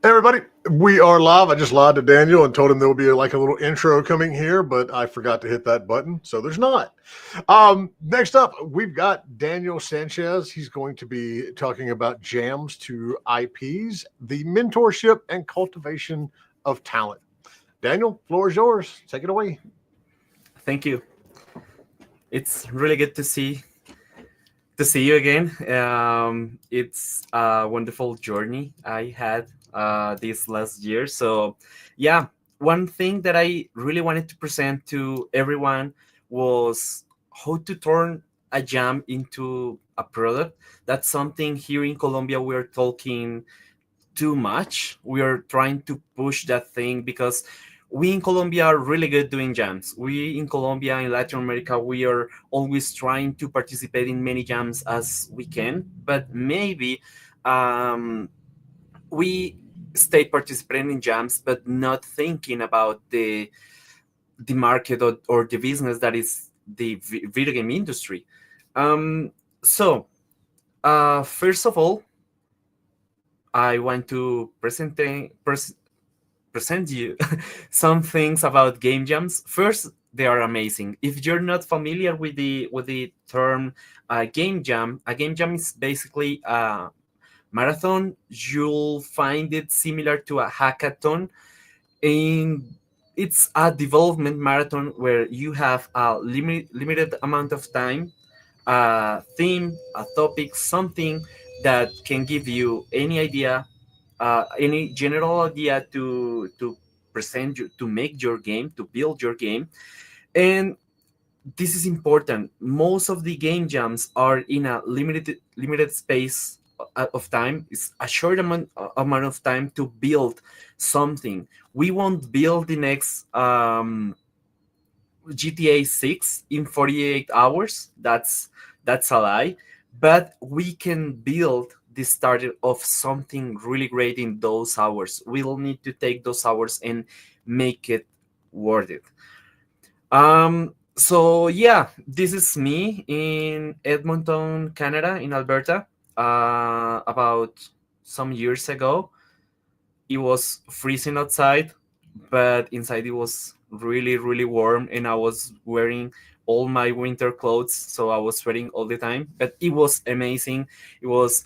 Everybody, we are live. I just lied to Daniel and told him there will be like a little intro coming here, but I forgot to hit that button, so there's not. Next up, we've got Daniel Sanchez. He's going to be talking about jams to IPs, the mentorship and cultivation of talent. Daniel, floor is yours. Take it away. Thank you. It's really good to see you again. It's a wonderful journey I had this last year. So, yeah, one thing that I really wanted to present to everyone was how to turn a jam into a product. That's something here in Colombia we're talking too much. We are trying to push that thing because we in Colombia are really good doing jams. We in Colombia, in Latin America, we are always trying to participate in many jams as we can, but maybe um, we stay participating in jams, but not thinking about the market or the business that is the video game industry. So, first of all, I want to present you some things about game jams. First, they are amazing. If you're not familiar with the term a game jam is basically a marathon. You'll find it similar to a hackathon. In It's a development marathon where you have a limited amount of time, a theme, a topic, something that can give you any idea, any general idea to present you, to make your game, to build your game. And this is important. Most of the game jams are in a limited space of time. It's a short amount of time to build something. We won't build the next GTA 6 in 48 hours. That's a lie. But we can build the start of something really great in those hours. We'll need to take those hours and make it worth it. So yeah, this is me in Edmonton, Canada, in Alberta. About some years ago, it was freezing outside, but inside it was really warm, and I was wearing all my winter clothes, so I was sweating all the time. But it was amazing. It was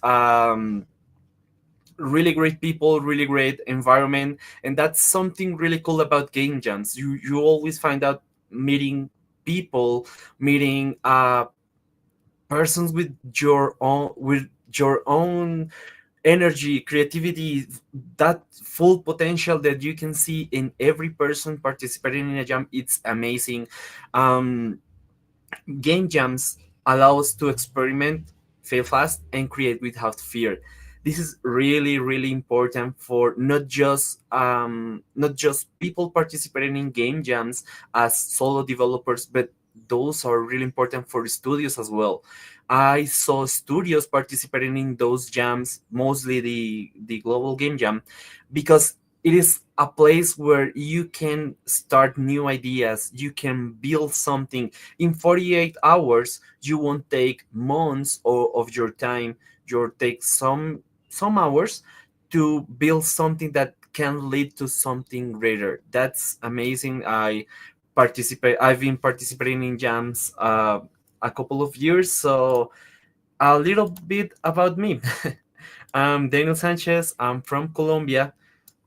really great people, really great environment, and that's something really cool about game jams. You always find out meeting people, meeting persons with your own energy, creativity, that full potential that you can see in every person participating in a jam. It's amazing. um, Game jams allow us to experiment, fail fast, and create without fear. This is really important for not just people participating in game jams as solo developers, but those are really important for studios as well. I saw studios participating in those jams, mostly the global game jam, because it is a place where you can start new ideas, you can build something in 48 hours. You won't take months of your time. You'll take some hours to build something that can lead to something greater. That's amazing. I've been participating in jams a couple of years. So a little bit about me. I'm Daniel Sanchez. I'm from Colombia,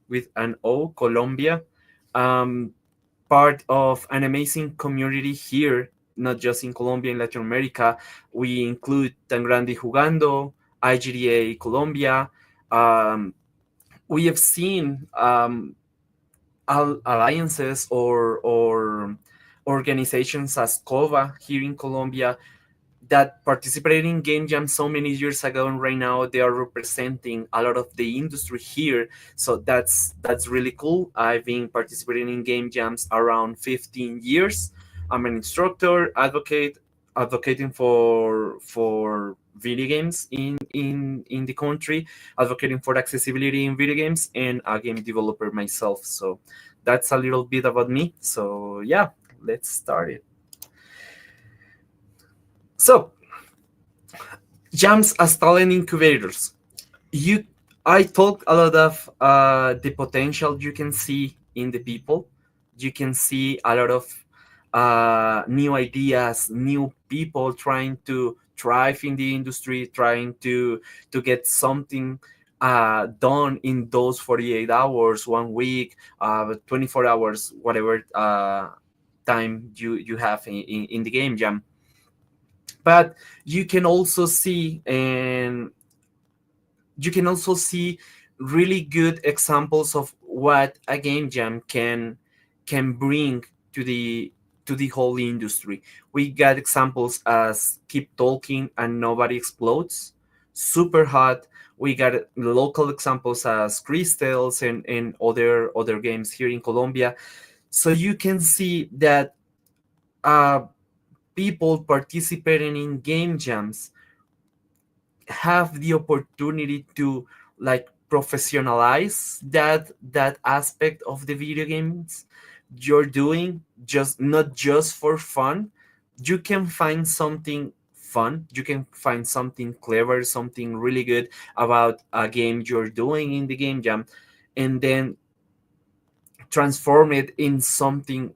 with an O, Colombia. Um, Part of an amazing community here, not just in Colombia, in Latin America. We include Tan Grande Jugando, IGDA Colombia. Um, we have seen alliances or organizations as COVA here in Colombia that participated in game jam so many years ago, and right now they are representing a lot of the industry here. So that's really cool. I've been participating in game jams around 15 years. I'm an instructor, advocating for video games in the country, advocating for accessibility in video games, and a game developer myself. So that's a little bit about me. So yeah, let's start it. So, jams as talent incubators. You I talk a lot of the potential you can see in the people. You can see a lot of new ideas, new people trying to thrive in the industry, trying to get something done in those 48 hours, 1 week, 24 hours, whatever time you have in the game jam. But you can also see, and you can also see really good examples of what a game jam can bring to the whole industry. We got examples as Keep Talking and Nobody Explodes, Super Hot. We got local examples as Crystals and other games here in Colombia. So you can see that uh, people participating in game jams have the opportunity to like professionalize that aspect of the video games you're doing, just not just for fun. You can find something fun, you can find something clever, something really good about a game you're doing in the game jam, and then transform it in something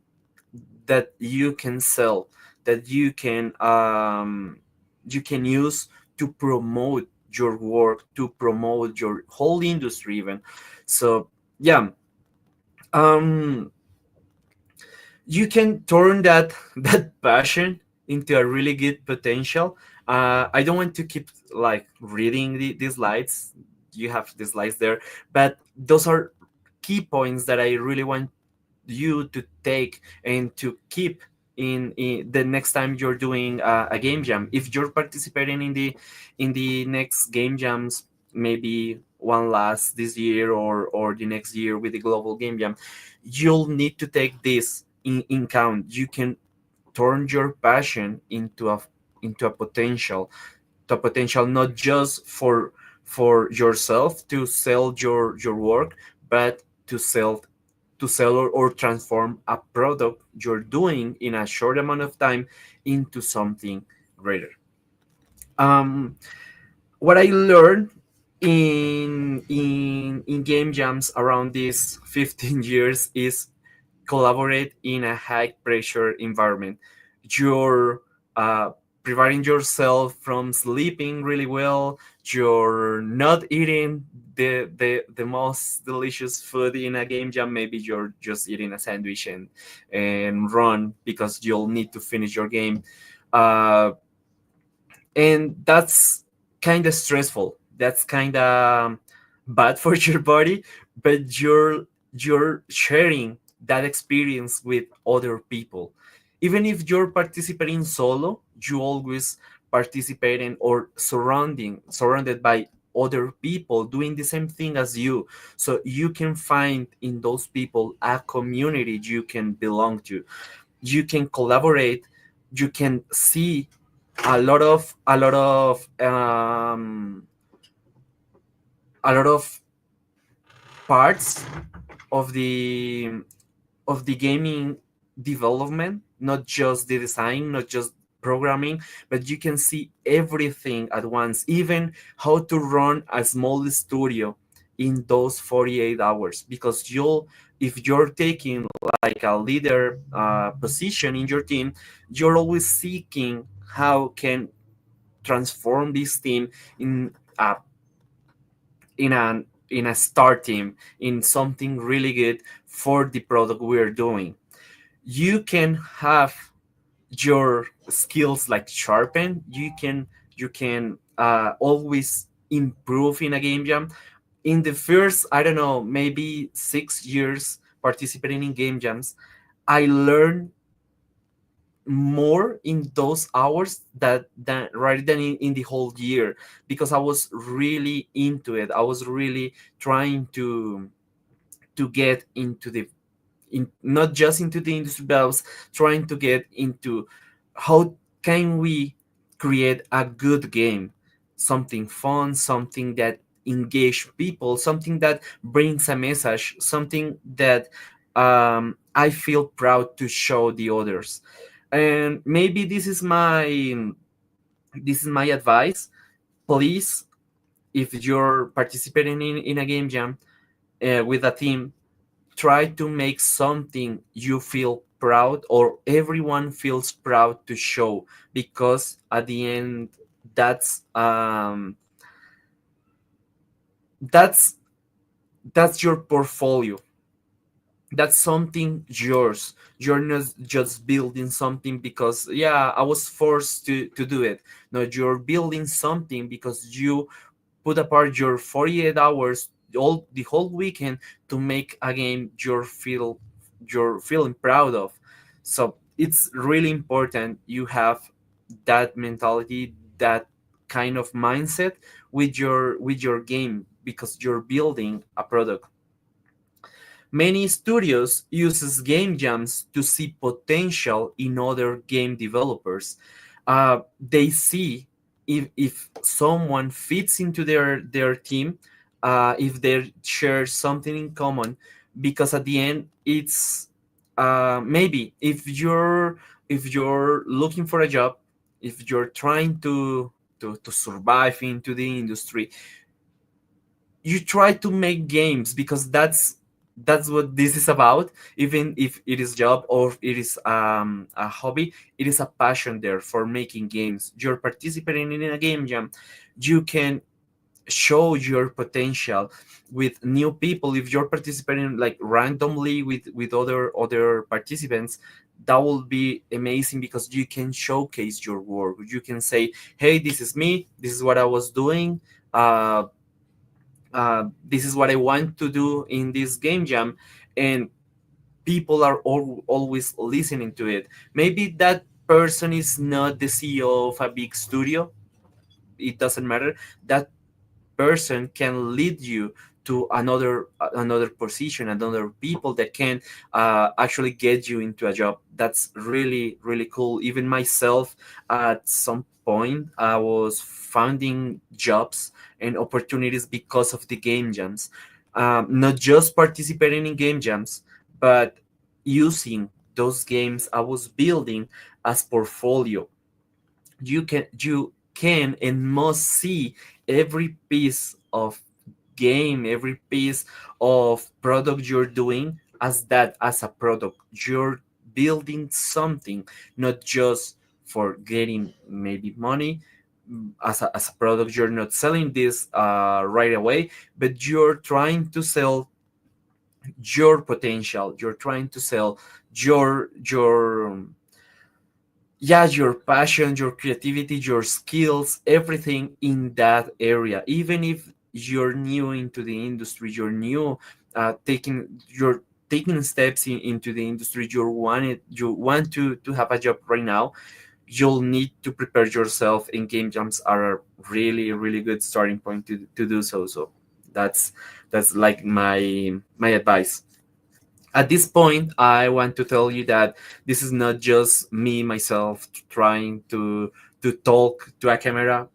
that you can sell, that you can use to promote your work, to promote your whole industry even. So yeah, um you can turn that passion into a really good potential. I don't want to keep like reading the slides. You have the slides there, but those are key points that I really want you to take and to keep in the next time you're doing a game jam. If you're participating in the next game jams, maybe one last this year or the next year with the global game jam, you'll need to take this in count. You can turn your passion into a potential, to a potential not just for yourself to sell your work, but to sell or transform a product you're doing in a short amount of time into something greater. Um, what I learned in game jams around these 15 years is collaborate in a high pressure environment. You're uh, preventing yourself from sleeping really well. You're not eating the most delicious food in a game jam. Maybe you're just eating a sandwich and run because you'll need to finish your game. Uh, and that's kind of stressful. That's kind of bad for your body, but you're sharing that experience with other people. Even if you're participating solo, you always participating or surrounded by other people doing the same thing as you. So you can find in those people a community you can belong to. You can collaborate. You can see a lot of parts of the gaming development, not just the design, not just programming, but you can see everything at once, even how to run a small studio in those 48 hours. Because if you're taking like a leader position in your team, you're always seeking how can transform this team in a in a star team, in something really good for the product we're doing. You can have your skills like sharpened. You can always improve in a game jam. In the first, I don't know, maybe 6 years participating in game jams, I learned more in those hours than rather than in the whole year, because I was really into it. I was really trying to get into not just into the industry, but I was trying to get into how can we create a good game, something fun, something that engage people, something that brings a message, something that I feel proud to show the others. And maybe this is my advice. Please if you're participating in a game jam with a team, try to make something you feel proud or everyone feels proud to show, because at the end, that's that's that's your portfolio. That's something yours. You're not just building something because, yeah, I was forced to do it. No, you're building something because you put apart your 48 hours, all the whole weekend, to make a game you're feeling proud of. So it's really important you have that mentality, that kind of mindset with your game, because you're building a product. Many studios uses game jams to see potential in other game developers. They see if someone fits into their team, if they share something in common, because at the end, it's maybe if you're looking for a job, if you're trying to survive into the industry, you try to make games because that's what this is about. Even if it is job or it is a hobby, it is a passion there for making games. You're participating in a game jam, you can show your potential with new people. If you're participating like randomly with other participants, that will be amazing because you can showcase your work. You can say, hey, this is me, this is what I was doing, this is what I want to do in this game jam, and people are always listening to it. Maybe that person is not the CEO of a big studio. It doesn't matter. That person can lead you to another position, another people that can actually get you into a job. That's really really cool. Even myself, at some point, I was finding jobs and opportunities because of the game jams. Not just participating in game jams, but using those games I was building as portfolio. You can and must see every piece of game, every piece of product you're doing as that, as a product. You're building something, not just for getting maybe money. As a product, you're not selling this right away, but you're trying to sell your potential. You're trying to sell your yeah, your passion, your creativity, your skills, everything in that area. Even if you're new into the industry, you're taking steps into the industry, you want to have a job right now, you'll need to prepare yourself, and game jams are a really really good starting point to do so. So that's that's like my advice. At this point, I want to tell you that this is not just me myself trying to talk to a camera.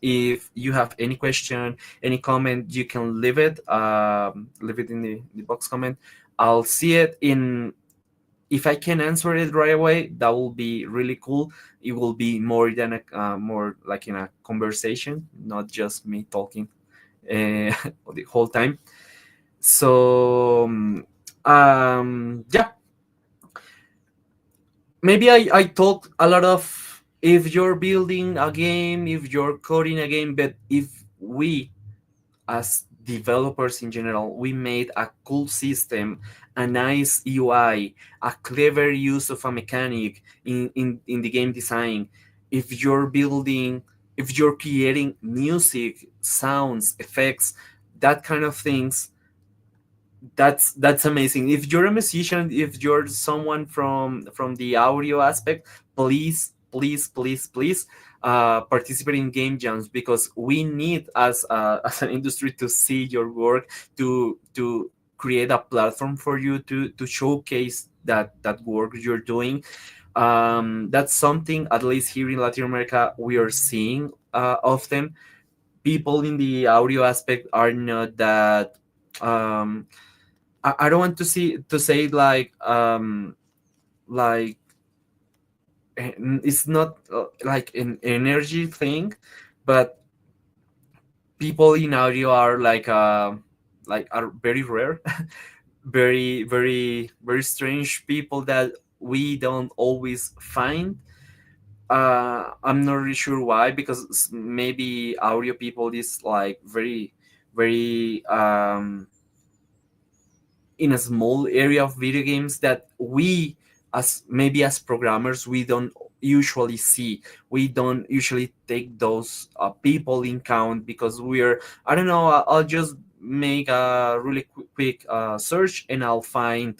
If you have any question, any comment, you can leave it in the box comment. I'll see it in. If I can answer it right away, that will be really cool. It will be more than more like in a conversation, not just me talking the whole time. So yeah, maybe I talk a lot of, if you're building a game, if you're coding a game, but if we as developers in general, we made a cool system, a nice UI, a clever use of a mechanic in the game design. If you're building, if you're creating music, sounds, effects, that kind of things, that's amazing. If you're a musician, if you're someone from the audio aspect, please please please please participate in game jams, because we need as an industry to see your work, to create a platform for you to showcase that work you're doing. That's something, at least here in Latin America, we are seeing often. People in the audio aspect are not that I don't want to say like it's not like an energy thing, but people in audio are like are very rare, very strange people that we don't always find. I'm not really sure why, because maybe audio people is like very in a small area of video games that we, as maybe as programmers, we don't usually see. We don't usually take those people in count, because we're, I don't know, I'll just make a really quick search and I'll find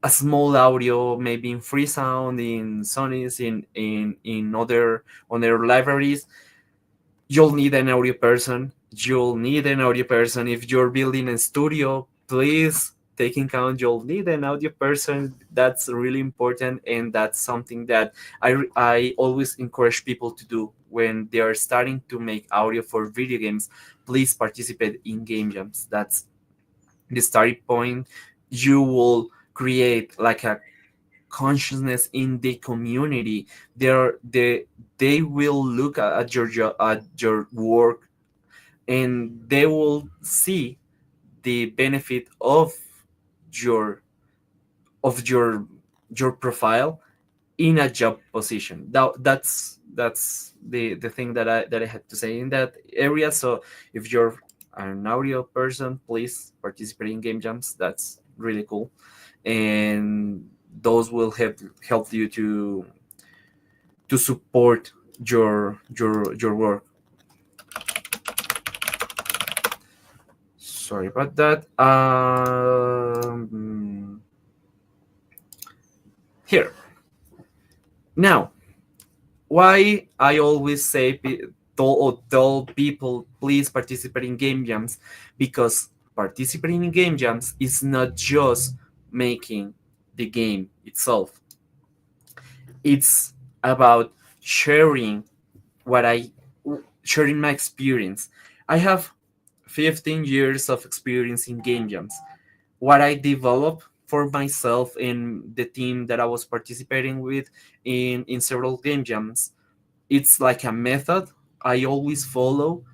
a small audio, maybe in Freesound, in Sony's, in other libraries. You'll need an audio person. You'll need an audio person if you're building a studio. Please take in count. You'll need an audio person. That's really important, and that's something that I always encourage people to do when they are starting to make audio for video games. Please participate in game jams. That's the starting point. You will create like a consciousness in the community. They will look at at your work, and they will see the benefit your of your profile in a job position. That's the thing that I had to say in that area. So if you're an audio person, please participate in game jams. That's really cool, and those will help you to support your work. Sorry about that. Here now, why I always say tell people, please participate in game jams, because participating in game jams is not just making the game itself. It's about sharing what I sharing my experience. I have 15 years of experience in game jams. What I developed for myself and the team that I was participating with in several game jams, it's like a method I always follow,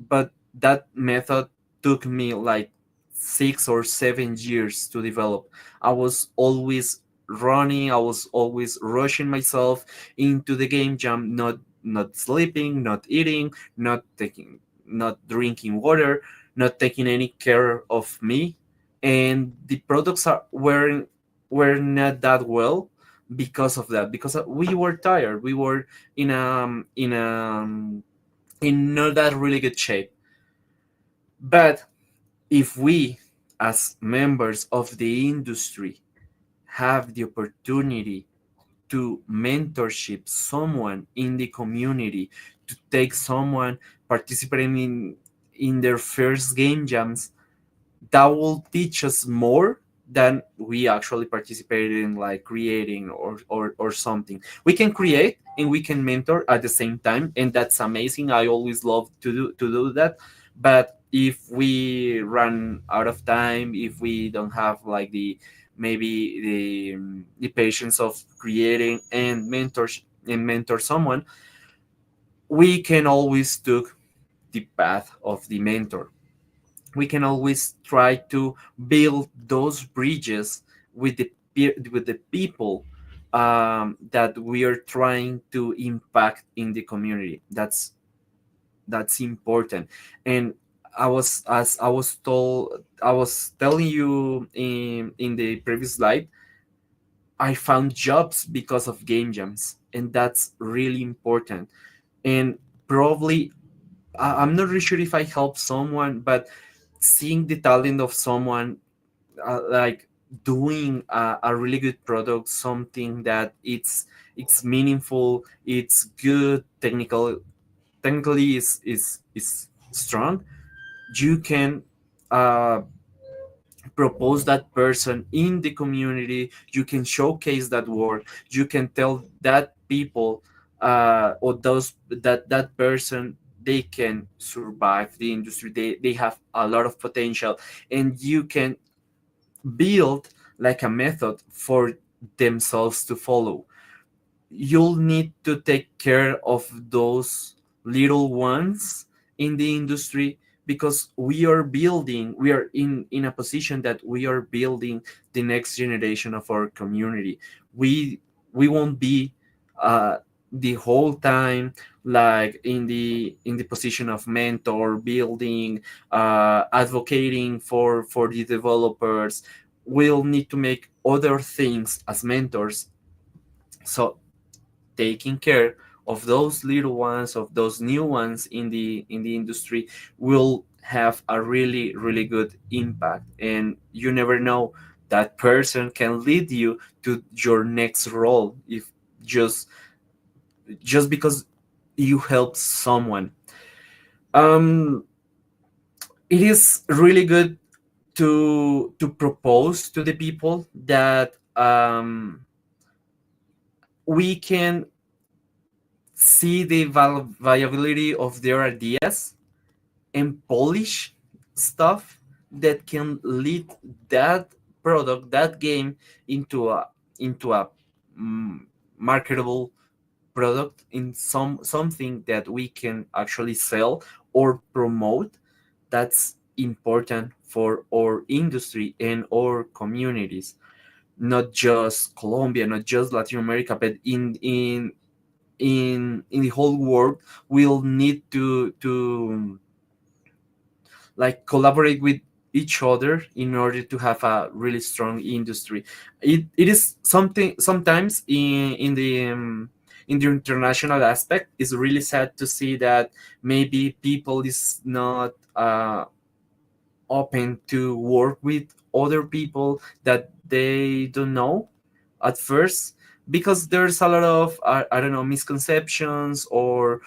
but that method took me like 6 or 7 years to develop. I was always running, I was always rushing myself into the game jam, not sleeping, not eating, not drinking water, not taking any care of me. And the products were not that well because of that, because we were tired, we were in in not that really good shape. But if we, as members of the industry, have the opportunity to mentorship someone in the community, to take someone participating in their first game jams, that will teach us more than we actually participated in, like creating or something. We can create and we can mentor at the same time, and that's amazing. I always love to do that. But if we run out of time, if we don't have like the maybe the patience of creating and mentor someone, we can always take the path of the mentor. We can always try to build those bridges with with the people that we are trying to impact in the community. That's important. And I was telling you in the previous slide, I found jobs because of game jams, and that's really important. And probably I'm not really sure if I help someone, but seeing the talent of someone like doing a really good product, something that it's meaningful, it's good, technically is strong, you can uh, propose that person in the community. You can showcase that work. You can tell that people or those that person, they can survive the industry. They have a lot of potential, and you can build like a method for themselves to follow. You'll need to take care of those little ones, in the industry, because we are in a position that we are building the next generation of our community. We won't be uh, the whole time like in the position of mentor, building, advocating for the developers. We'll need to make other things as mentors. So taking care of those little ones, of those new ones in the industry, will have a really really good impact. And you never know, that person can lead you to your next role, if just just because you help someone. um it is really good to propose to the people that we can see the viability of their ideas and polish stuff that can lead that product, that game, into a mm, marketable product, in something that we can actually sell or promote. That's important for our industry and our communities, not just Colombia, not just Latin America, but in the whole world. We'll need to like collaborate with each other in order to have a really strong industry. It is something sometimes in the international aspect. It's really sad to see that maybe people is not open to work with other people that they don't know at first, because there's a lot of I don't know, misconceptions or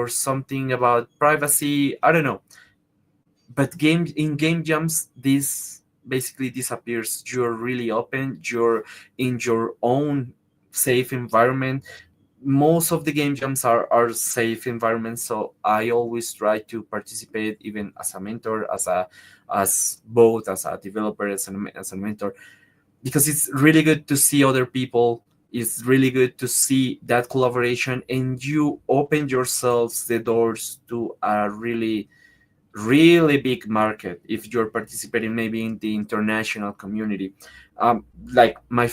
something about privacy. I don't know. But game jams, this basically disappears. You're really open, you're in your own safe environment. Most of the game jams are safe environments, so I always try to participate, even as a mentor, as both as a developer, as a mentor, because it's really good to see other people. It's really good to see that collaboration, and you open yourselves the doors to a really really big market if you're participating maybe in the international community. Like my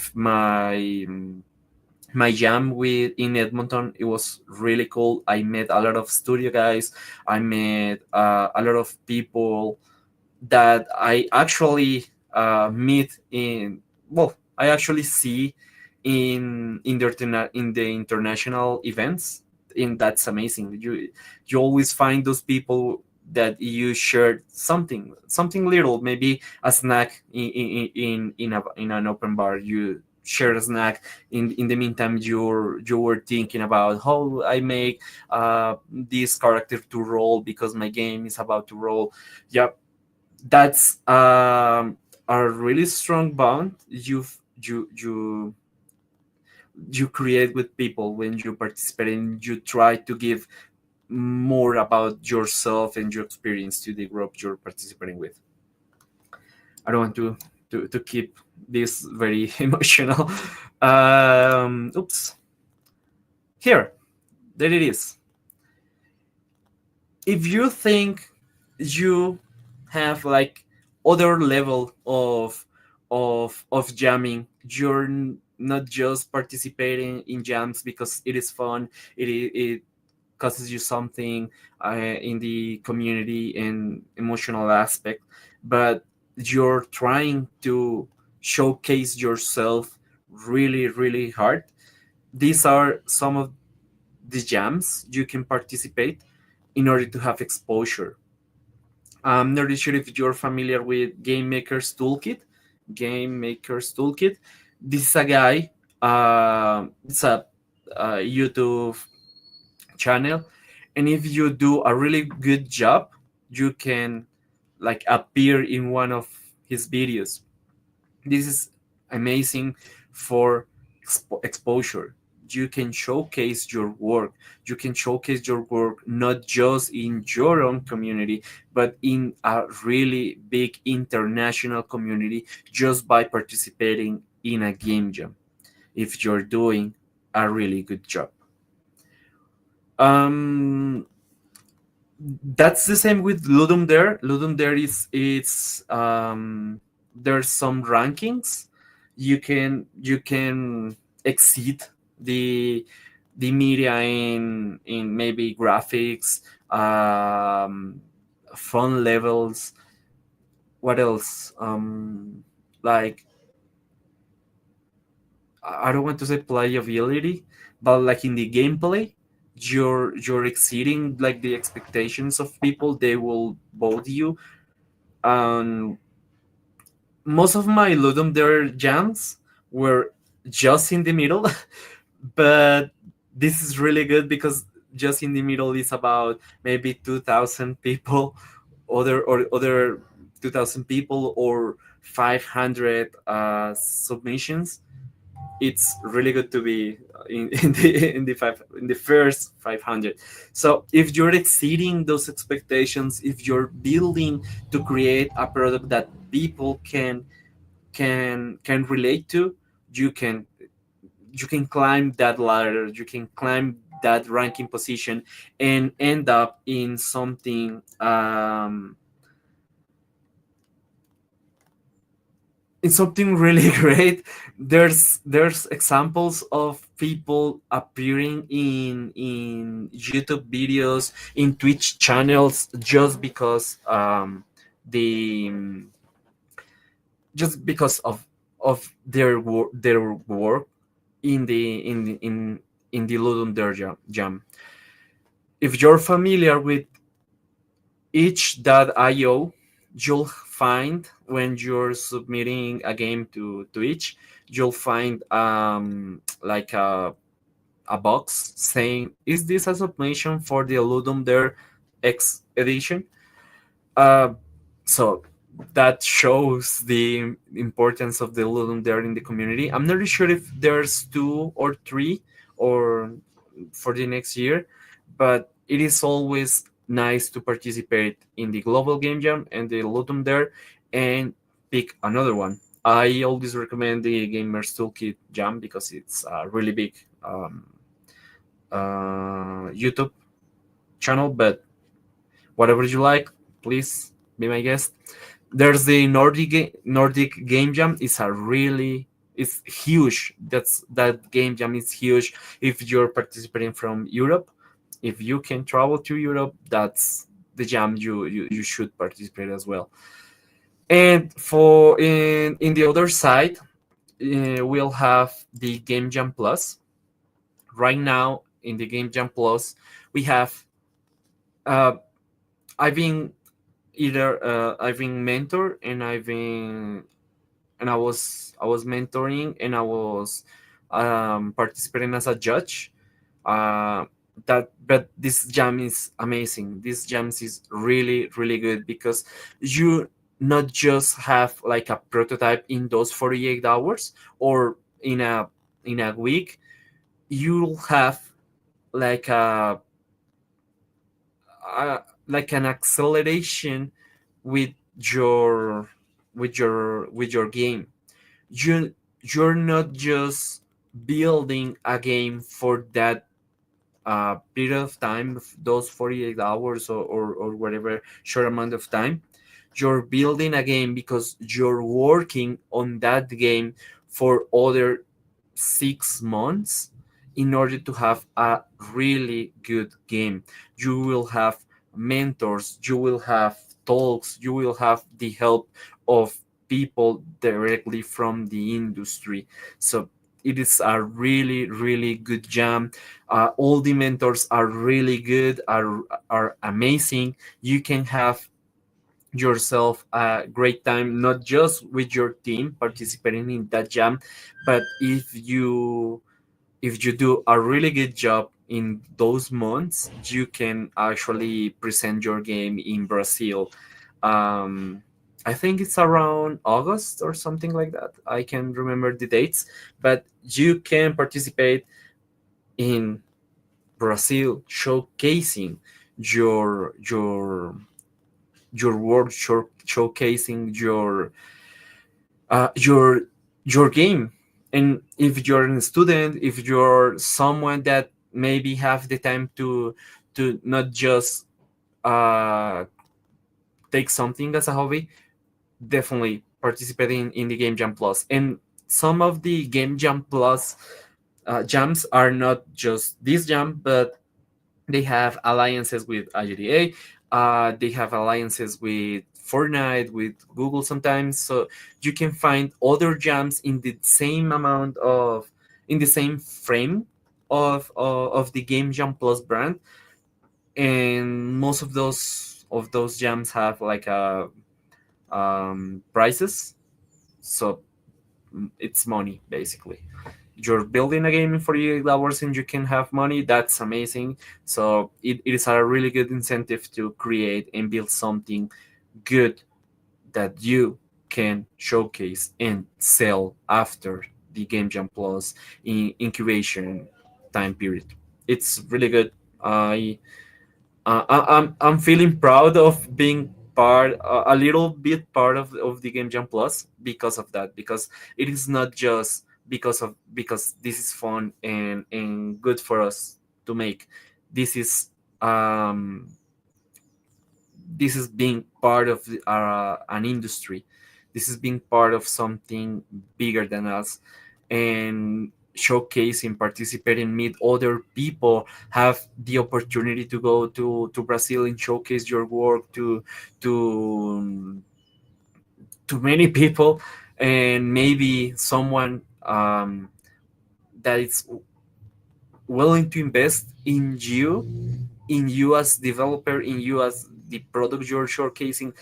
jam with in Edmonton, it was really cool. I met a lot of studio guys. I met a lot of people that I actually meet in, well, I actually see in the international events. And that's amazing. You always find those people that you shared something little, maybe a snack in an open bar. You share a snack. In the meantime, you were thinking about how I make this character to roll because my game is about to roll. Yeah, that's a really strong bond you create with people when you participate, and you try to give more about yourself and your experience to the group you're participating with. I don't want to keep this very emotional. Oops. Here, there it is. If you think you have like other level of jamming, you're not just participating in jams because it is fun, it causes you something in the community and emotional aspect, but you're trying to showcase yourself really really hard. These are some of the jams you can participate in order to have exposure. I'm not really sure if you're familiar with Game Maker's Toolkit. Game Maker's Toolkit. This is a guy. It's a YouTube channel, and if you do a really good job, you can like appear in one of his videos. This is amazing for exposure. You can showcase your work. You can showcase your work not just in your own community, but in a really big international community, just by participating in a game jam, if you're doing a really good job. um That's the same with Ludum Dare. Ludum Dare is it's there's some rankings. You can exceed the the media in maybe graphics, font levels. What else? Like I don't want to say playability, but like in the gameplay, you're exceeding like the expectations of people. They will vote you. And most of my Ludum Dare jams were just in the middle, but this is really good because just in the middle is about maybe 2,000 people, other 2,000 people or 500 submissions. It's really good to be in the first 500. So if you're exceeding those expectations, if you're building to create a product that people can relate to, you can you can climb that ladder, you can climb that ranking position and end up in something really great. There's examples of people appearing in YouTube videos, in Twitch channels, the just because of their work in the Ludum Dare jam. If you're familiar with itch.io, you'll find when you're submitting a game to itch, you'll find like a box saying, "Is this a submission for the Ludum Dare X edition?" Uh, so that shows the importance of the Ludum Dare in the community. I'm not really sure if there's two or three or for the next year, but it is always nice to participate in the Global Game Jam and the Ludum Dare and pick another one. I always recommend the Gamers Toolkit Jam because it's a really big YouTube channel, but whatever you like, please be my guest. There's the Nordic Game Jam. It's huge. That game jam is huge. If you're participating from Europe, if you can travel to Europe, that's the jam you should participate as well. And for in the other side, we'll have the Game Jam Plus. Right now in the Game Jam Plus, we have uh, I've been I've been mentor and I was mentoring and I was participating as a judge. Uh, that but this jam is amazing. This jam is really good because you not just have like a prototype in those 48 hours or in a week. You'll have like like an acceleration with your with your game. You're not just building a game for that period of time, those 48 hours or whatever short amount of time. You're building a game because you're working on that game for other 6 months in order to have a really good game. You will have mentors, you will have talks, you will have the help of people directly from the industry. So it is a really good jam. All the mentors are really good, are amazing. You can have yourself a great time, not just with your team participating in that jam, but if you do a really good job in those months, you can actually present your game in Brazil. Um, I think it's around August or something like that. I can't remember the dates, but you can participate in Brazil showcasing your your your work, showcasing uh, your your game. And if you're a student, if you're someone that maybe have the time to not just uh, take something as a hobby, definitely participate in the Game Jam Plus. And some of the Game Jam Plus jams are not just this jam, but they have alliances with IGDA. They have alliances with Fortnite, with Google sometimes. So you can find other jams in the same amount of, in the same frame of the Game Jam Plus brand. And most of those jams have like a prices. So it's money basically. You're building a game in 48 hours and you can have money. That's amazing. So it is a really good incentive to create and build something good that you can showcase and sell after the Game Jam Plus in incubation time period. It's really good. I I'm feeling proud of being part, a little bit part of the Game Jam Plus because of that. Because it is not just because this is fun and good for us to make. This is um this is being part of an industry. This is being part of something bigger than us, and showcasing, participating, meet other people, have the opportunity to go to Brazil and showcase your work to to many people, and maybe someone that is willing to invest in you as developer, in you as the product you're showcasing.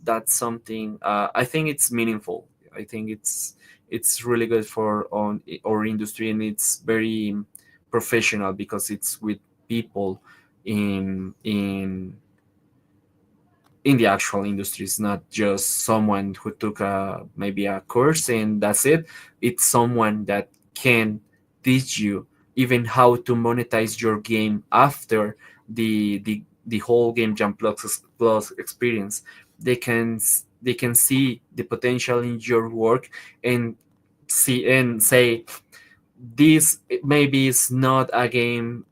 That's something, I think it's meaningful. I think it's really good for on our industry, and it's very professional because it's with people in the actual industry. It's not just someone who took a maybe a course and that's it. It's someone that can teach you even how to monetize your game after the whole Game Jam Plus experience. They can see the potential in your work and see and say, this maybe is not a game,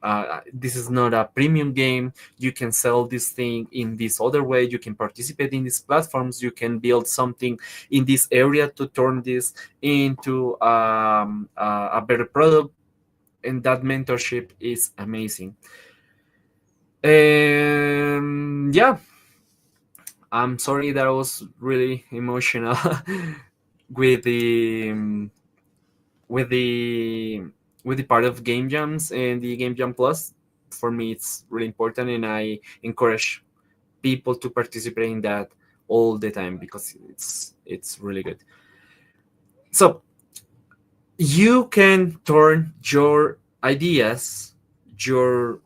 this is not a premium game. You can sell this thing in this other way, you can participate in these platforms, you can build something in this area to turn this into a better product. And that mentorship is amazing. And yeah, I'm sorry that I was really emotional with with the with the part of game jams and the Game Jam Plus. For me, it's really important, and I encourage people to participate in that all the time because it's really good. So you can turn your ideas, your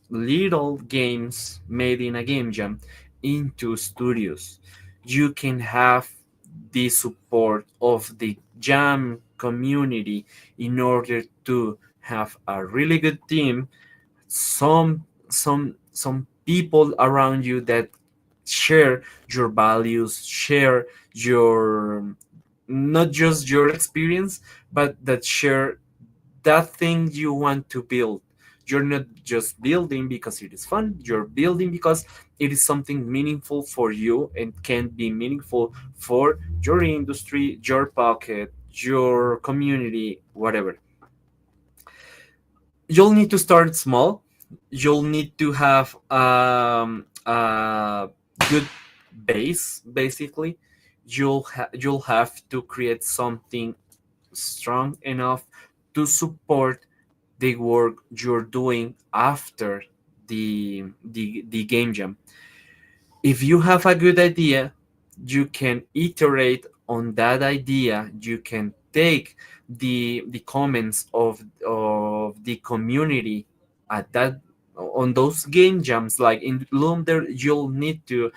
little games made in a game jam, into studios. You can have the support of the jam community in order to have a really good team, some people around you that share your values, share your, not just your experience, but that share that thing you want to build. You're not just building because it is fun, you're building because it is something meaningful for you and can be meaningful for your industry, your pocket, your community, whatever. You'll need to start small. You'll need to have a good base, basically. You'll have to create something strong enough to support the work you're doing after the game jam. If you have a good idea, you can iterate on that idea. You can take the comments of the community at that, on those game jams. Like in Loom, there you'll need to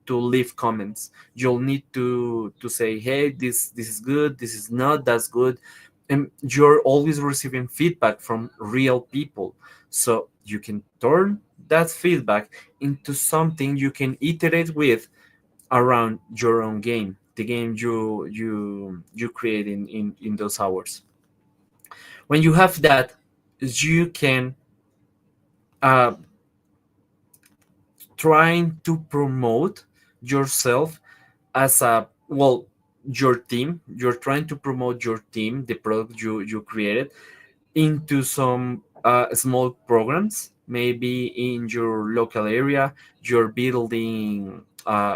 leave comments. You'll need to say, hey, this is good, this is not, that's good. And you're always receiving feedback from real people, so you can turn that feedback into something you can iterate with around your own game, the game you create in those hours. When you have that, you can uh, trying to promote yourself as a, well, your team. You're trying to promote your team, the product you created, into some small programs, maybe in your local area. You're building,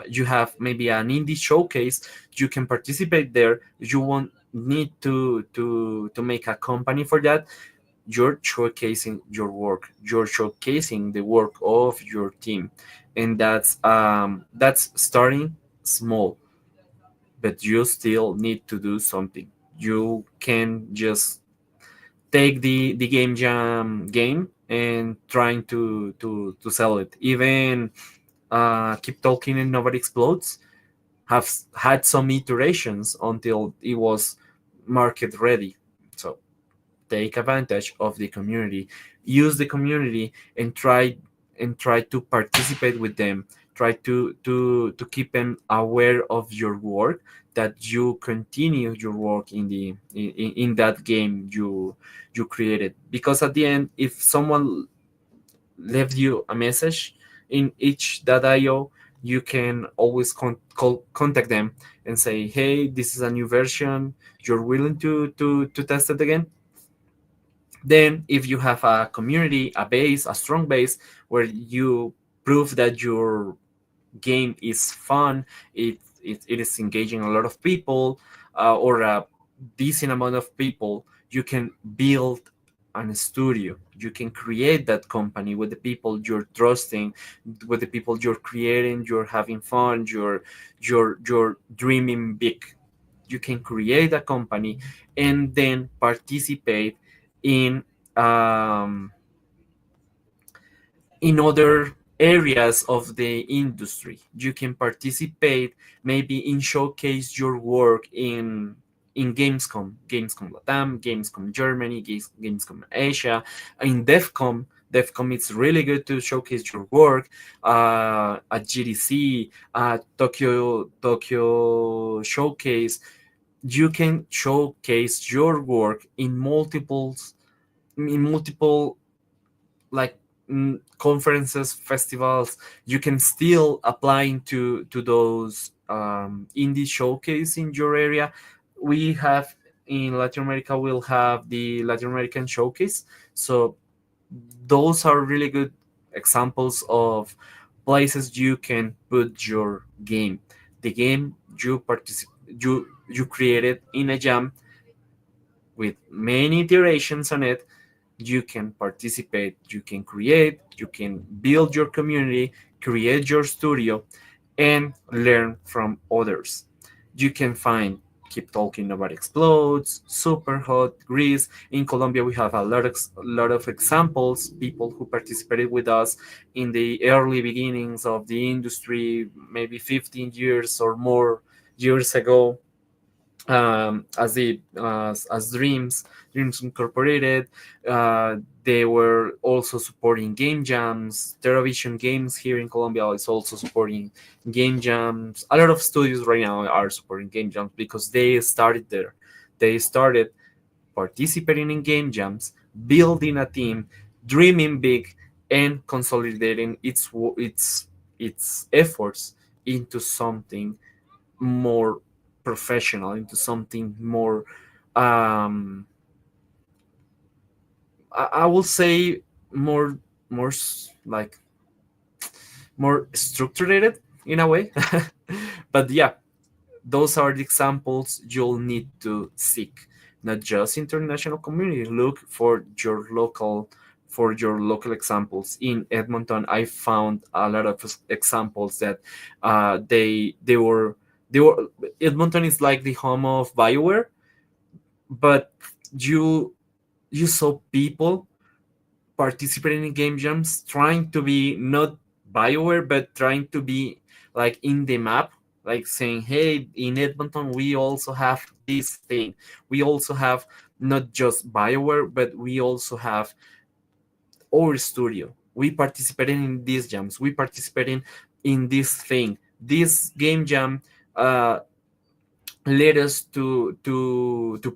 you have maybe an indie showcase. You can participate there. You won't need to make a company for that. You're showcasing your work. You're showcasing the work of your team, and that's starting small, but you still need to do something. You can just take the game jam game and trying to sell it. Even keep talking and nobody explodes have had some iterations until it was market ready. So take advantage of the community, use the community, and try to participate with them. Try to keep them aware of your work, that you continue your work in the in that game you created. Because at the end, if someone left you a message in itch.io, you can always contact them and say, hey, this is a new version, you're willing to test it again. Then, if you have a community, a base, a strong base, where you prove that your game is fun, it is engaging a lot of people, or a decent amount of people, you can build an studio. You can create that company with the people you're trusting, with the people you're creating. You're having fun. You're dreaming big. You can create a company and then participate in um, in other areas of the industry. You can participate, maybe in showcase your work in Gamescom, Gamescom Latam, Gamescom Germany, Gamescom Asia, in DevCom. DevCom, it's really good to showcase your work at GDC, Tokyo Showcase. You can showcase your work in multiple, like, conferences, festivals. You can still apply to those indie showcase in your area. We have in Latin America, we'll have the Latin American showcase. So those are really good examples of places you can put your game, the game you created in a jam with many iterations on it. You can participate, you can create, you can build your community, create your studio, and learn from others. You can find Keep Talking Nobody Explodes, Super Hot, Grease. In Colombia, we have a lot of examples, people who participated with us in the early beginnings of the industry, maybe 15 years or more years ago, as Dreams Incorporated. They were also supporting game jams. TerraVision Games here in Colombia is also supporting game jams. A lot of studios right now are supporting game jams because they started there. They started participating in game jams, building a team, dreaming big, and consolidating its efforts into something more professional, into something more, um I will say, more like more structured in a way. But yeah, those are the examples you'll need to seek, not just international community. Look for your local examples. In Edmonton, I found a lot of examples that they were Edmonton is like the home of BioWare, but you you saw people participating in game jams, trying to be not BioWare, but trying to be like in the map, like saying, hey, in Edmonton, we also have this thing. We also have not just BioWare, but we also have our studio. We participated in these jams. We participated in this thing. This game jam uh, led us to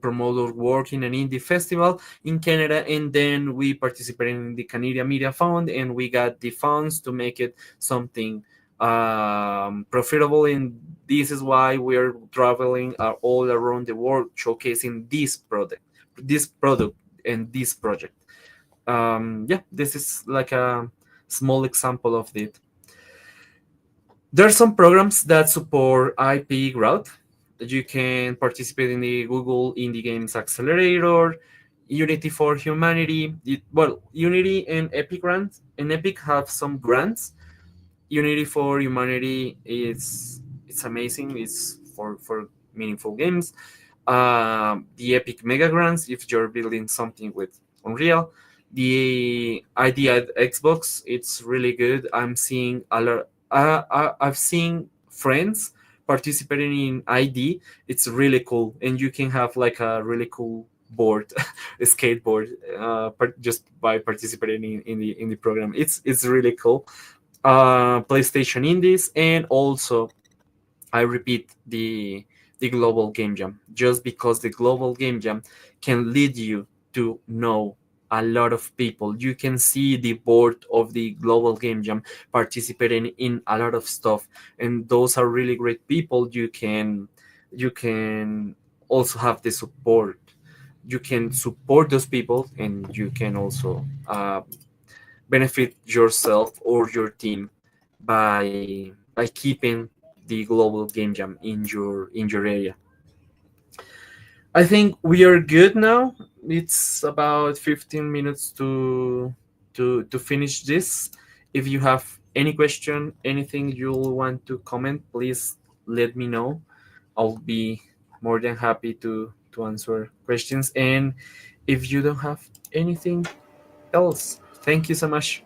promote our work in an indie festival in Canada, and then we participated in the Canadian Media Fund, and we got the funds to make it something profitable. And this is why we're traveling all around the world showcasing this product, and this project. Yeah, this is like a small example of it. There are some programs that support IP growth. You can participate in the Google Indie Games Accelerator, Unity for Humanity. Unity and Epic grants, and Epic have some grants. Unity for Humanity is it's amazing. It's for meaningful games. The Epic Mega Grants if you're building something with Unreal. The ID at Xbox, it's really good. I'm seeing a lot. I've seen friends participating in ID. It's really cool, and you can have like a really cool board, a skateboard, just by participating in the program. It's really cool. PlayStation Indies, and also I repeat the global game jam, just because the global game jam can lead you to know a lot of people. You can see the board of the global game jam participating in a lot of stuff, and those are really great people. You can also have the support. You can support those people, and you can also benefit yourself or your team by keeping the global game jam in your area. I think we are good now. It's about 15 minutes to finish this. If you have any question, anything you'll want to comment, please let me know. I'll be more than happy to answer questions. And if you don't have anything else, thank you so much.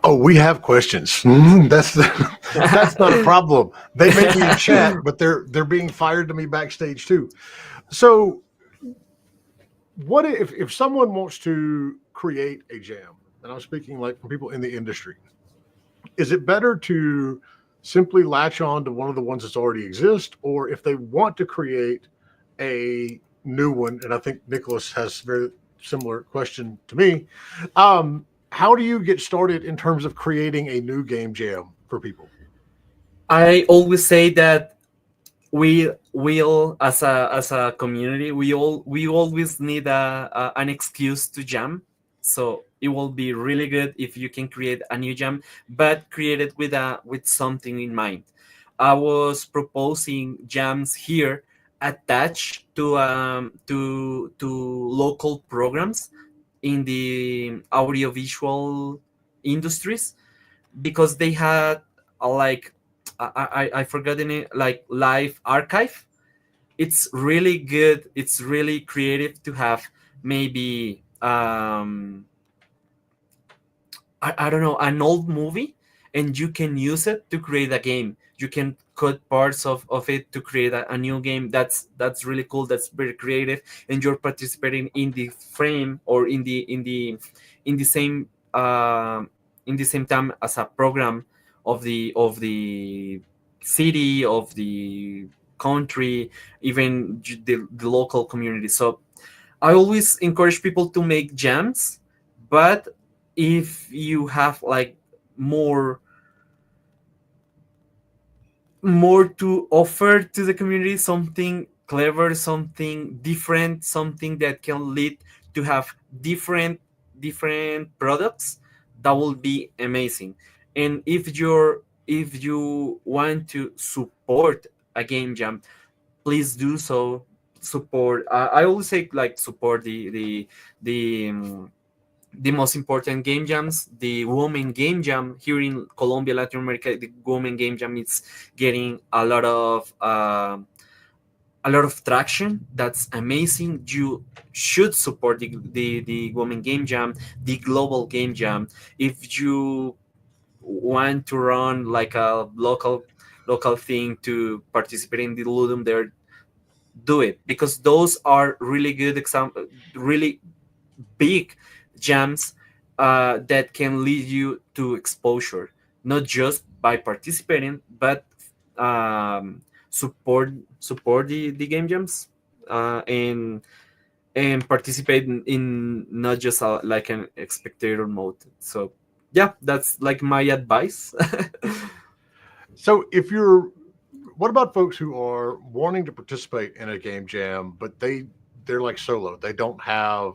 Oh, we have questions. That's that's not a problem. They may be in chat, but they're being fired to me backstage too. So, what if someone wants to create a jam, and I'm speaking like from people in the industry, is it better to simply latch on to one of the ones that's already exist, or if they want to create a new one? And I think Nicholas has very similar question to me. How do you get started in terms of creating a new game jam for people? I always say that we all as a community we always need an excuse to jam. So it will be really good if you can create a new jam, but create it with something in mind. I was proposing jams here attached to local programs in the audiovisual industries, because they had like I forgot the name, like live archive. It's really good. It's really creative to have maybe I don't know, an old movie, and you can use it to create a game. You can cut parts of it to create a new game. That's really cool. That's very creative, and you're participating in the frame, or in the same in the same time as a program of the city, of the country, even the local community. So I always encourage people to make jams, but if you have like more more to offer to the community, something clever, something different, something that can lead to have different products, that will be amazing. And if you want to support a game jam, please do so. Support, I always say, like, support the most important game jams. The women game jam here in Colombia, Latin America, the women game jam is getting a lot of traction. That's amazing. You should support the women game jam, the global game jam. If you want to run like a local thing to participate in the Ludum, there, do it, because those are really good example, really big jams that can lead you to exposure, not just by participating, but um, support the game jams, and participate in not just like an spectator mode. So yeah, that's like my advice. So if you're, what about folks who are wanting to participate in a game jam, but they're like solo, they don't have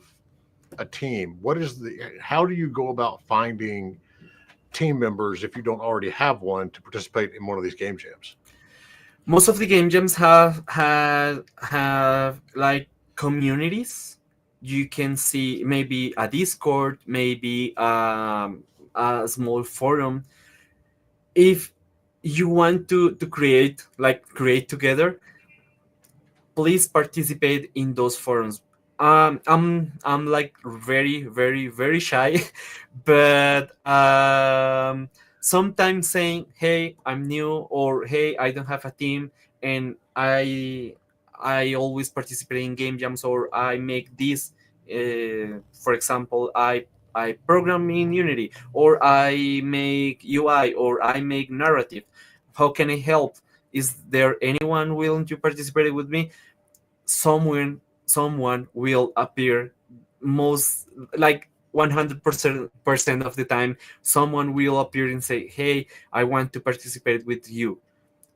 a team? What is the, how do you go about finding team members if you don't already have one to participate in one of these game jams? Most of the game jams have like communities. You can see maybe a Discord, maybe a small forum. If you want to create together, please participate in those forums. I'm like very shy, but sometimes saying, "Hey, I'm new," or "Hey, I don't have a team," and I always participate in game jams, or I make this. For example, I program in Unity, or I make UI, or I make narrative. How can I help? Is there anyone willing to participate with me? Someone will appear, most like 100% of the time. Someone will appear and say, "Hey, I want to participate with you."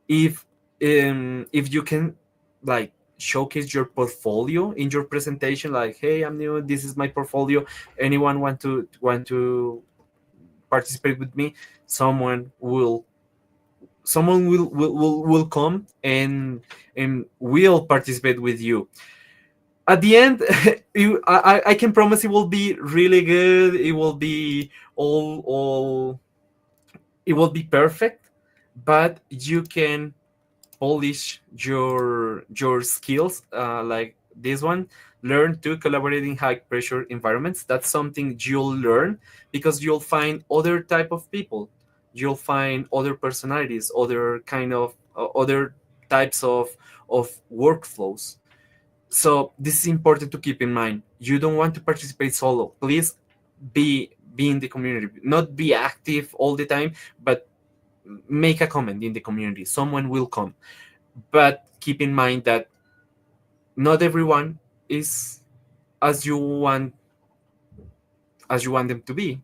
if if you can like showcase your portfolio in your presentation, like, "Hey, I'm new, this is my portfolio, anyone want to participate with me?" Someone will come and will participate with you. At the end, I can promise it will be really good. It will be all it will be perfect, but you can polish your skills, like this one. Learn to collaborate in high pressure environments. That's something you'll learn, because you'll find other type of people. You'll find other personalities, other kind of other types of workflows. So this is important to keep in mind. You don't want to participate solo. Please be in the community. Not be active all the time, but make a comment in the community. Someone will come. But keep in mind that not everyone is as you want them to be.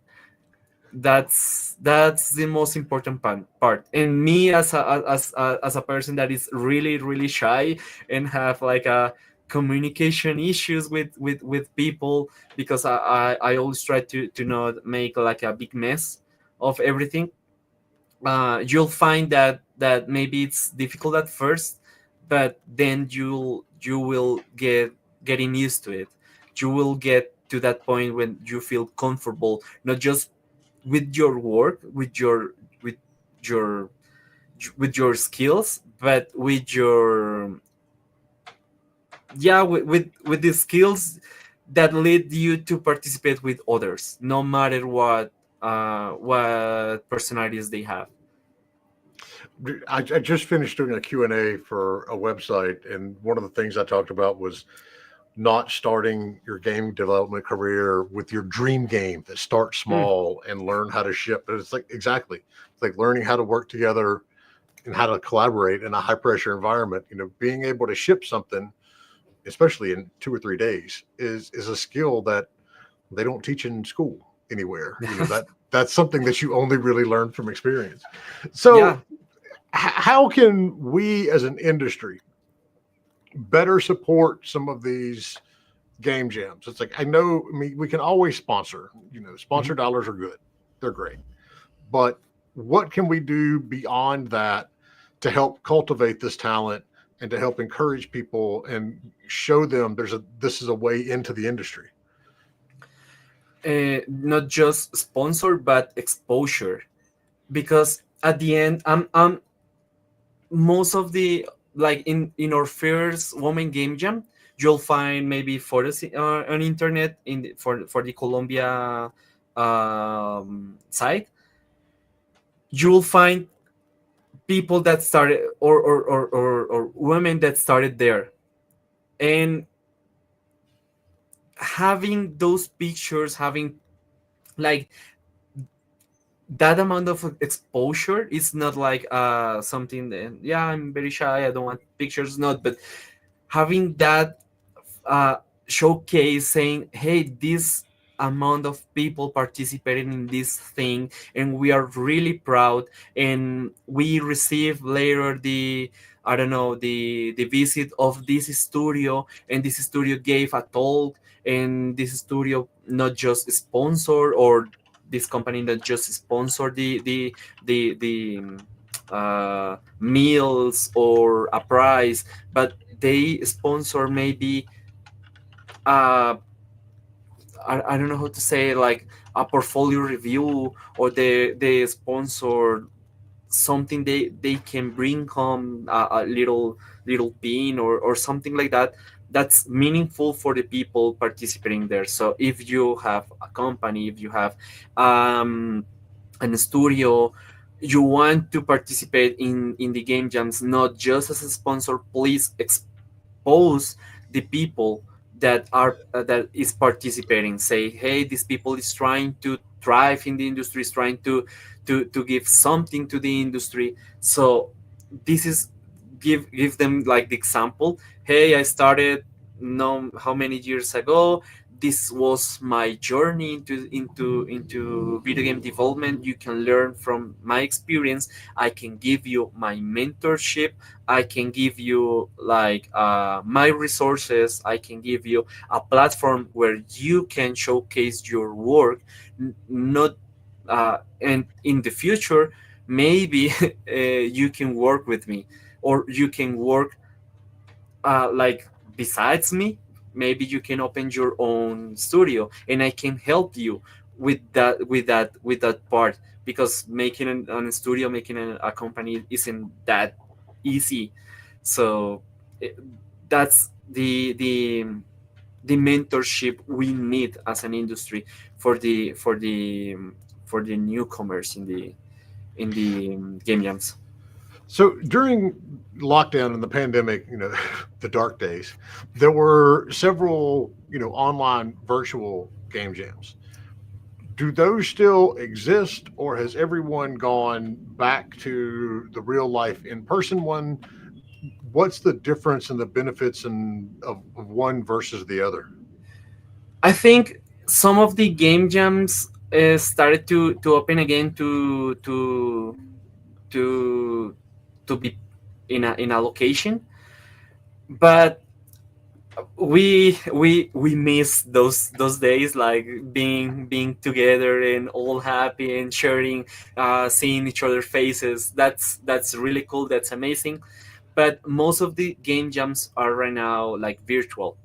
That's the most important part. And me, as a person that is really shy and have like a communication issues with people, because I always try to not make like a big mess of everything. You'll find that maybe it's difficult at first, but then you will getting used to it. You will get to that point when you feel comfortable, not just with your work, with your with your skills, but with your, yeah, with the skills that lead you to participate with others, no matter what personalities they have. I just finished doing a Q&A for a website, and one of the things I talked about was not starting your game development career with your dream game. That start Hmm. small and learn how to ship. But it's like, exactly, it's like learning how to work together and how to collaborate in a high pressure environment. Being able to ship something, especially in 2 or 3 days, is a skill that they don't teach in school anywhere. That's something that you only really learn from experience. So Yeah. how can we as an industry better support some of these game jams? It's like, I know, I mean, we can always sponsor, sponsor Mhm. dollars are good. They're great. But what can we do beyond that to help cultivate this talent and to help encourage people and show them this is a way into the industry? Not just sponsor, but exposure, because at the end, I'm most of the, like, in our first woman game jam, you'll find maybe photos on internet for the Colombia site. You'll find people that started, or women that started there, and having those pictures, having like that amount of exposure is not like something that, yeah, I'm very shy, I don't want pictures, not, but having that uh, showcase saying, hey, this amount of people participating in this thing, and we are really proud, and we receive later the, I don't know, the visit of this studio, and this studio gave a talk, and this studio not just sponsor, or this company not just sponsor the meals or a prize, but they sponsor maybe uh I don't know how to say, like a portfolio review, or they sponsor something they can bring home, a little pin, or something like that, that's meaningful for the people participating there. So if you have a company, if you have um an studio, you want to participate in the game jams, not just as a sponsor, please expose the people that are that is participating. Say, hey, these people is trying to thrive in the industry, is trying to give something to the industry. So this is, give them like the example. Hey, I started no how many years ago, this was my journey into video game development. You can learn from my experience. I can give you my mentorship. I can give you like my resources. I can give you a platform where you can showcase your work. Not and in the future, maybe you can work with me, or you can work like besides me. Maybe you can open your own studio, and I can help you with that part, because making an studio, making a company isn't that easy. So eh, that's the mentorship we need as an industry for the newcomers in the game jams. So during lockdown and the pandemic, the dark days, there were several, online virtual game jams. Do those still exist, or has everyone gone back to the real life in person one? What's the difference in the benefits of one versus the other? I think some of the game jams started to open again to to be in a location, but we miss those days, like being together and all happy and sharing, seeing each other faces. That's really cool, that's amazing. But most of the game jams are right now like virtual.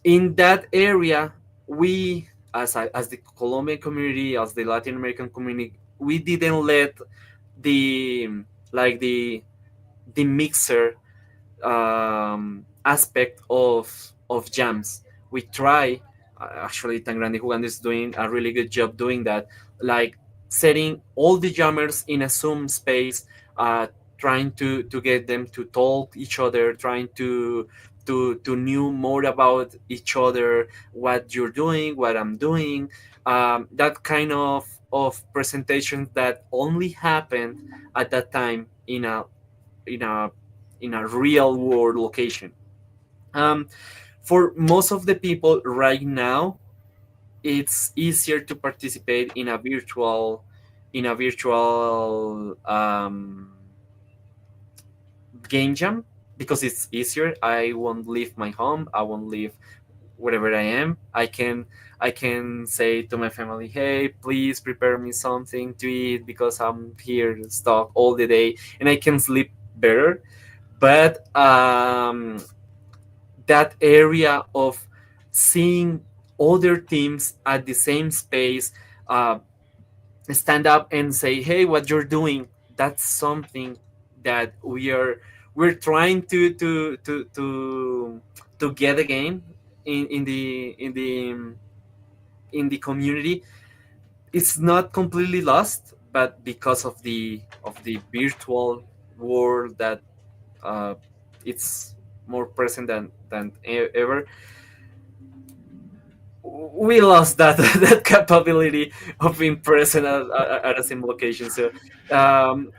In that area, we, as the Colombian community, as the Latin American community, we didn't let the like the mixer aspect of jams. We try, actually Tan Grande Jugando is doing a really good job doing that, like setting all the jammers in a Zoom space, trying to get them to talk each other, trying to know more about each other, what you're doing, what I'm doing, that kind of presentation that only happened at that time in a in a real world location. Um, for most of the people right now, it's easier to participate in a virtual game jam, because it's easier. I won't leave my home. I won't leave wherever I am. I can say to my family, hey, please prepare me something to eat, because I'm here stuck all the day, and I can sleep better. But that area of seeing other teams at the same space, uh, stand up and say, hey, what you're doing, that's something that we're trying to get again in the community. It's not completely lost, but because of the virtual world, that uh, it's more present than ever. we lost that that capability of being present at the same location. So um,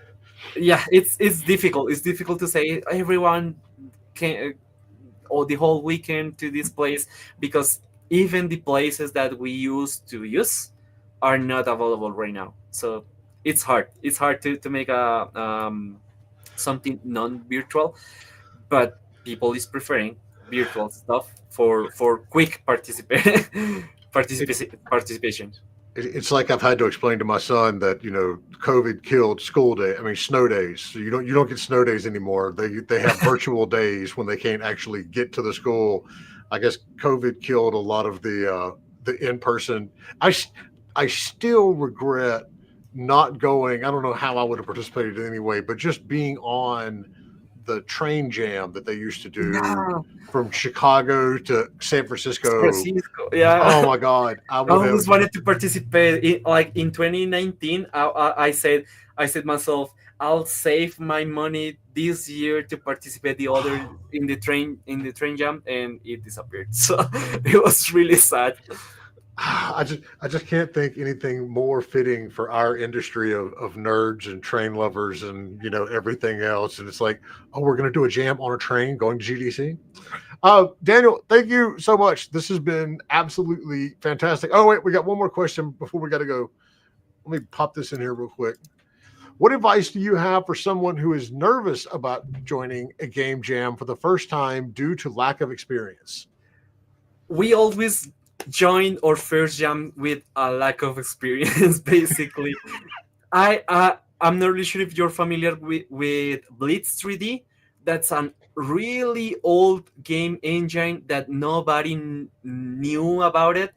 yeah, it's difficult. It's difficult to say everyone can or the whole weekend to this place, because even the places that we used to use are not available right now. So it's hard. It's hard to make a something non-virtual, but people is preferring virtual stuff for quick It, participation. it's like I've had to explain to my son that COVID killed school day. I mean snow days. So you don't get snow days anymore. They have virtual days when they can't actually get to the school. I guess COVID killed a lot of the in person. I I still regret not going. I don't know how I would have participated anyway, but just being on the train jam that they used to do Yeah, from Chicago to San Francisco. Francisco. Yeah. Oh my God, I I would have. always wanted to participate. Like in 2019, I said myself, I'll save my money this year to participate the other in the train jam, and it disappeared. So it was really sad. I just can't think anything more fitting for our industry of nerds and train lovers and everything else. And it's like, oh, we're gonna do a jam on a train going to GDC. Daniel, thank you so much. This has been absolutely fantastic. Oh wait, we got one more question before we got to go. Let me pop this in here real quick. What advice do you have for someone who is nervous about joining a game jam for the first time due to lack of experience? We always join our first jam with a lack of experience, basically. I'm not really sure if you're familiar with Blitz 3D. That's an really old game engine that nobody knew about it,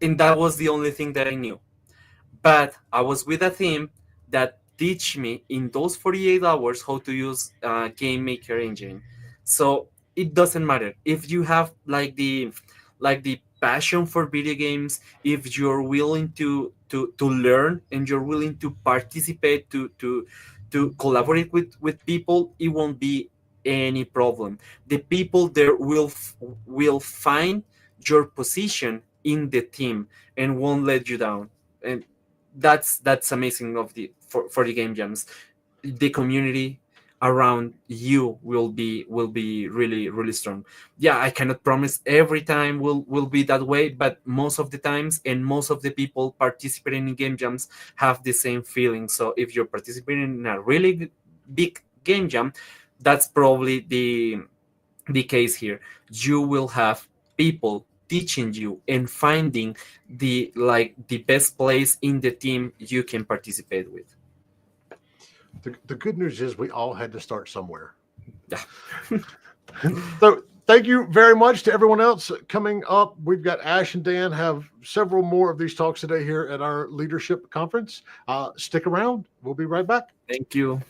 and that was the only thing that I knew. But I was with a team that teach me in those 48 hours how to use game maker engine. So it doesn't matter if you have like the passion for video games, if you're willing to learn and you're willing to participate, to collaborate with people, it won't be any problem. The people there will find your position in the team and won't let you down. And that's amazing of the for the game jams. The community around you will be really really strong. Yeah, I cannot promise every time will be that way, but most of the times and most of the people participating in game jams have the same feeling. So if you're participating in a really big game jam, that's probably the case here. You will have people teaching you and finding the best place in the team you can participate with. The good news is we all had to start somewhere. Yeah. So thank you very much to everyone else coming up. We've got Ash and Dan have several more of these talks today here at our leadership conference. Stick around. We'll be right back. Thank you.